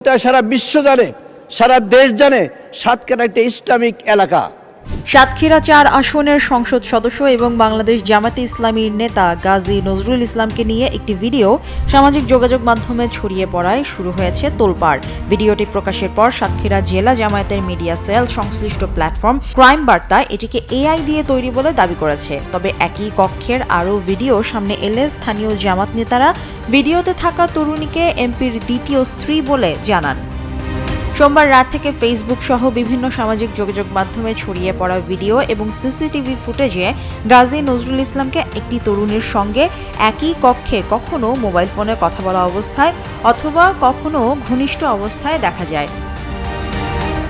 সারা বিশ্ব জানে, সারা দেশ জানে সাতক্ষীরা একটা ইসলামিক এলাকা। সাতক্ষীরা ৪ আসনের সংসদ সদস্য এবং বাংলাদেশ জামাতে ইসলামীর নেতা গাজী নজরুল ইসলামকে নিয়ে একটি ভিডিও সামাজিক যোগাযোগ মাধ্যমে ছড়িয়ে পড়ায় শুরু হয়েছে তোলপাড়। ভিডিওটি প্রকাশের পর সাতক্ষীরা জেলা জামায়াতের মিডিয়া সেল সংশ্লিষ্ট প্ল্যাটফর্ম ক্রাইম বার্তা এটিকে এআই দিয়ে তৈরি বলে দাবি করেছে। তবে একই কক্ষের আরও ভিডিও সামনে এলে স্থানীয় জামাত নেতারা ভিডিওতে থাকা তরুণীকে এমপির দ্বিতীয় স্ত্রী বলে জানান। সোমবার রাত থেকে ফেসবুক সহ বিভিন্ন সামাজিক যোগাযোগ মাধ্যমে ছড়িয়ে পড়া ভিডিও এবং সিসিটিভি ফুটেজে গাজী নজরুল ইসলামকে একটি তরুণীর সঙ্গে একই কক্ষে কখনো মোবাইল ফোনে কথা বলা অবস্থায় অথবা কখনো ঘনিষ্ঠ অবস্থায় দেখা যায়।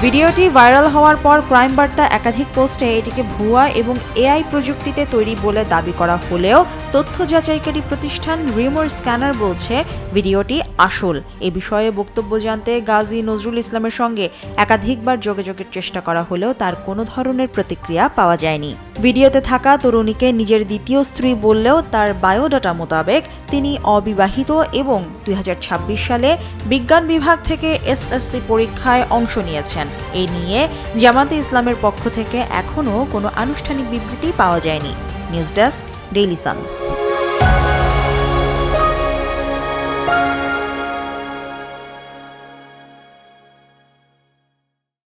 ভিডিওটি ভাইরাল হওয়ার পর ক্রাইম বার্তা একাধিক পোস্টে এটিকে ভুয়া এবং এআই প্রযুক্তিতে তৈরি বলে দাবি করা হলেও তথ্য যাচাইকারী প্রতিষ্ঠান রিমোর স্ক্যানার বলছে ভিডিওটি আসল। এ বিষয়ে বক্তব্য জানতে গাজী নজরুল ইসলামের সঙ্গে একাধিকবার যোগাযোগের চেষ্টা করা হলেও তার কোনো ধরনের প্রতিক্রিয়া পাওয়া যায়নি। ভিডিওতে থাকা তরুণীকে নিজের দ্বিতীয় স্ত্রী বললেও তার বায়োডাটা মোতাবেক তিনি অবিবাহিত এবং 2026 সালে বিজ্ঞান বিভাগ থেকে এসএসসি পরীক্ষায় অংশ নিয়েছেন। এ নিয়ে জামাতে ইসলামের পক্ষ থেকে এখনও কোনো আনুষ্ঠানিক বিবৃতি পাওয়া যায়নি। News desk, Daily Sun.